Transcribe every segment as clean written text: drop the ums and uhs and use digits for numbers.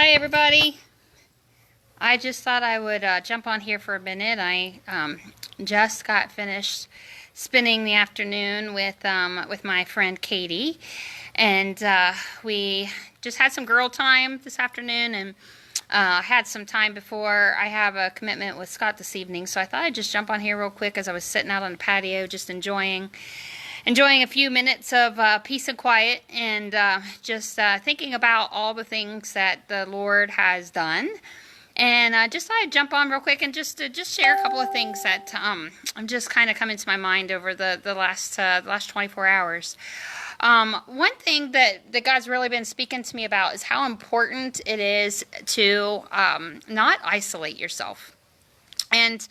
Hi everybody. I just thought I would jump on here for a minute. I just got finished spending the afternoon with my friend Katie, and we just had some girl time this afternoon, and had some time before I have a commitment with Scott this evening. So I thought I'd just jump on here real quick as I was sitting out on the patio, just enjoying a few minutes of peace and quiet, and just thinking about all the things that the Lord has done. And just thought I'd jump on real quick and just share a couple of things that I'm just kind of coming to my mind over the last 24 hours. One thing that God's really been speaking to me about is how important it is to not isolate yourself. And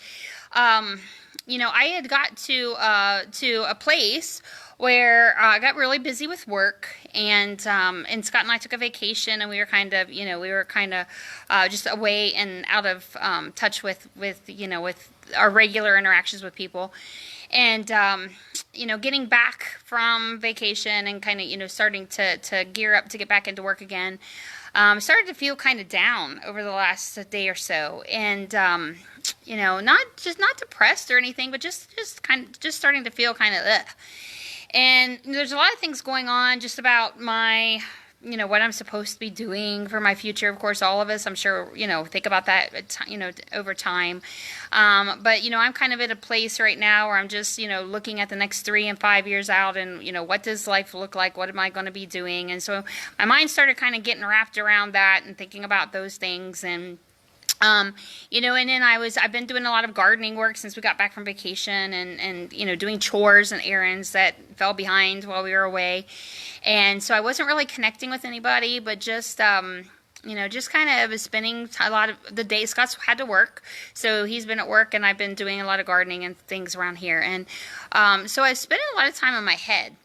I had got to a place where I got really busy with work, and Scott and I took a vacation, and we were kind of just away and out of touch with our regular interactions with people, and getting back from vacation and kind of starting to gear up to get back into work again. Started to feel kind of down over the last day or so, and not depressed or anything, but just starting to feel kind of ugh. And there's a lot of things going on just about my, what I'm supposed to be doing for my future. Of course, all of us, I'm sure, think about that, over time. But I'm kind of at a place right now where I'm just, looking at the next 3 and 5 years out, and, what does life look like? What am I going to be doing? And so my mind started kind of getting wrapped around that and thinking about those things. And and then I've been doing a lot of gardening work since we got back from vacation, and doing chores and errands that fell behind while we were away. And so I wasn't really connecting with anybody, but just kind of was spending a lot of the day. Scott's had to work, so he's been at work, and I've been doing a lot of gardening and things around here. And so I spent a lot of time in my head.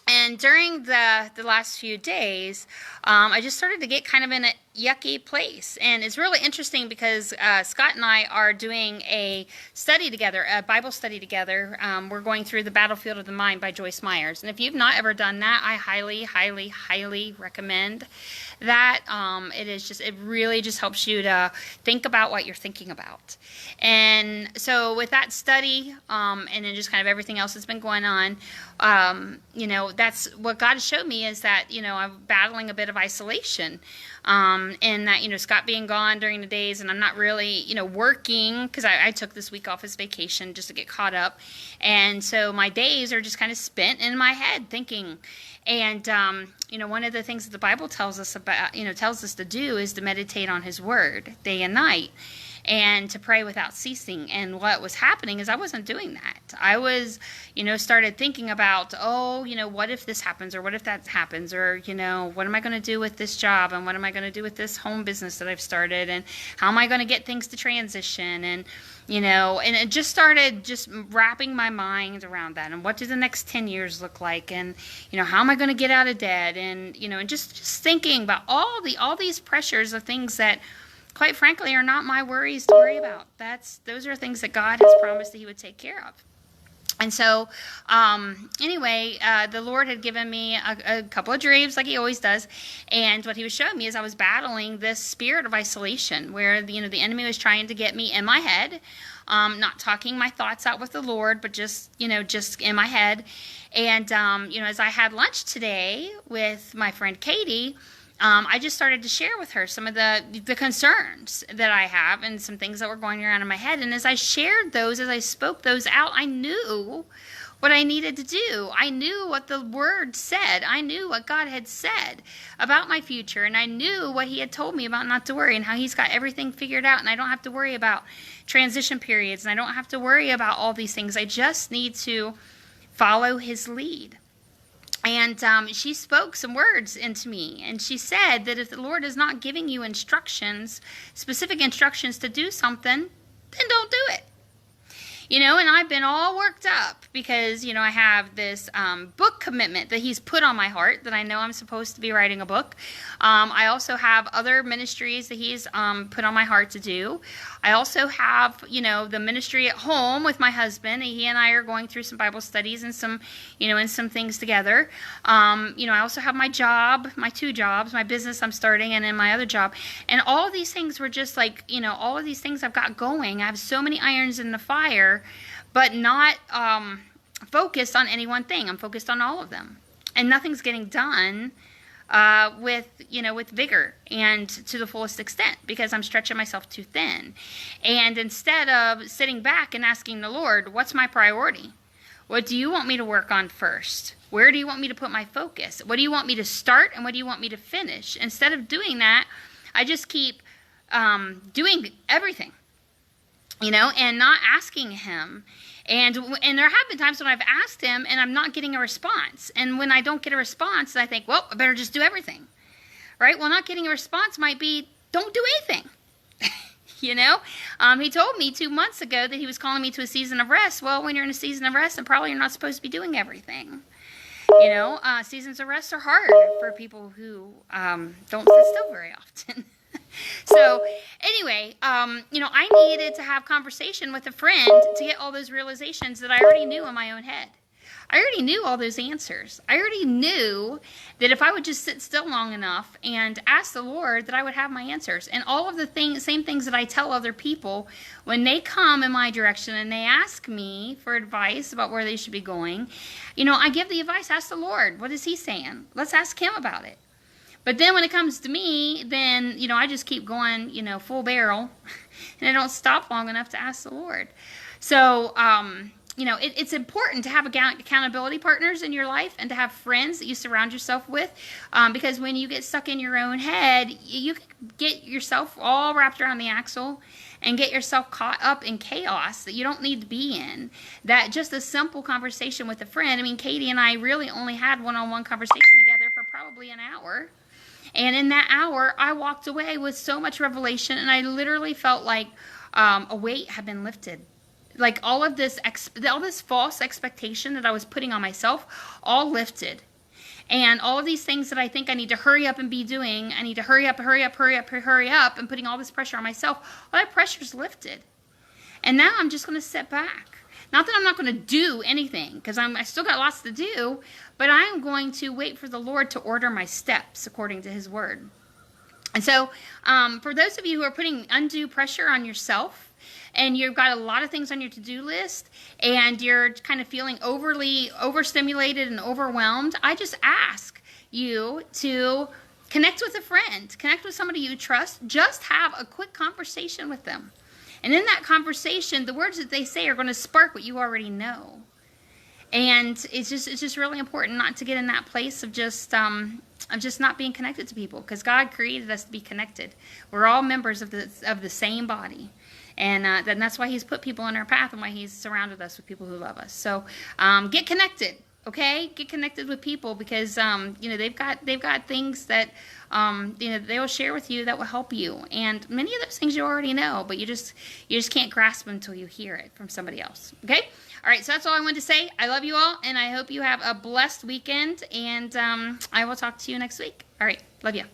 And during the last few days, I just started to get kind of in a yucky place. And it's really interesting because Scott and I are doing a study together, a Bible study together. We're going through The Battlefield of the Mind by Joyce Myers. And if you've not ever done that, I highly, highly, highly recommend that. It really just helps you to think about what you're thinking about. And so with that study, and then just kind of everything else that's been going on, that's what God has showed me, is that, I'm battling a bit of isolation. And that, Scott being gone during the days, and I'm not really, working, because I took this week off as vacation just to get caught up. And so my days are just kind of spent in my head thinking. And, one of the things that the Bible tells us to do is to meditate on His Word day and night, and to pray without ceasing. And what was happening is I wasn't doing that. I was, started thinking about, what if this happens, or what if that happens, or, what am I going to do with this job, and what am I going to do with this home business that I've started, and how am I going to get things to transition, and, and it just started just wrapping my mind around that, and what do the next 10 years look like, and, how am I going to get out of debt, and, and just thinking about all these pressures of things that, quite frankly, are not my worries to worry about. Those are things that God has promised that He would take care of. And so, the Lord had given me a couple of dreams, like He always does. And what He was showing me is I was battling this spirit of isolation, where the enemy was trying to get me in my head, not talking my thoughts out with the Lord, but just in my head. And as I had lunch today with my friend Katie, I just started to share with her some of the concerns that I have, and some things that were going around in my head. And as I shared those, as I spoke those out, I knew what I needed to do. I knew what the Word said. I knew what God had said about my future. And I knew what He had told me about not to worry, and how He's got everything figured out. And I don't have to worry about transition periods. And I don't have to worry about all these things. I just need to follow His lead. And she spoke some words into me, and she said that if the Lord is not giving you specific instructions to do something, then don't do it. And I've been all worked up because, I have this book commitment that he's put on my heart that I know I'm supposed to be writing a book. I also have other ministries that he's put on my heart to do. I also have, the ministry at home with my husband. He and I are going through some Bible studies and some, and some things together. I also have my job, my 2 jobs, my business I'm starting, and then my other job. And all of these things were just like, all of these things I've got going. I have so many irons in the fire, but not focused on any one thing. I'm focused on all of them. And nothing's getting done with vigor and to the fullest extent because I'm stretching myself too thin. And instead of sitting back and asking the Lord, what's my priority? What do you want me to work on first? Where do you want me to put my focus? What do you want me to start and what do you want me to finish? Instead of doing that, I just keep doing everything, and not asking him. And there have been times when I've asked him and I'm not getting a response. And when I don't get a response, I think, well, I better just do everything, right? Well, not getting a response might be, don't do anything. He told me 2 months ago that he was calling me to a season of rest. Well, when you're in a season of rest, then probably you're not supposed to be doing everything. Seasons of rest are hard for people who don't sit still very often. So anyway, I needed to have conversation with a friend to get all those realizations that I already knew in my own head. I already knew all those answers. I already knew that if I would just sit still long enough and ask the Lord, that I would have my answers. And all of the same things that I tell other people when they come in my direction and they ask me for advice about where they should be going, I give the advice, ask the Lord, what is he saying? Let's ask him about it. But then when it comes to me, then, I just keep going, full barrel, and I don't stop long enough to ask the Lord. So, it's important to have accountability partners in your life and to have friends that you surround yourself with, because when you get stuck in your own head, you can get yourself all wrapped around the axle and get yourself caught up in chaos that you don't need to be in. That just a simple conversation with a friend, Katie and I really only had one-on-one conversation together for probably an hour. And in that hour, I walked away with so much revelation, and I literally felt like a weight had been lifted. Like all this false expectation that I was putting on myself, all lifted. And all of these things that I think I need to hurry up and be doing, I need to hurry up, and putting all this pressure on myself, all that pressure's lifted. And now I'm just going to sit back. Not that I'm not going to do anything, because I still got lots to do, but I'm going to wait for the Lord to order my steps according to his word. And so for those of you who are putting undue pressure on yourself, and you've got a lot of things on your to-do list, and you're kind of feeling overstimulated and overwhelmed, I just ask you to connect with a friend, connect with somebody you trust, just have a quick conversation with them. And in that conversation, the words that they say are going to spark what you already know. And it's just really important not to get in that place of just not being connected to people, because God created us to be connected. We're all members of the same body. And that's why he's put people in our path and why he's surrounded us with people who love us. So get connected, okay? Get connected with people, because they've got things that they will share with you that will help you. And many of those things you already know, but you just can't grasp them until you hear it from somebody else. Okay? All right, so that's all I wanted to say. I love you all, and I hope you have a blessed weekend, and I will talk to you next week. All right, love you.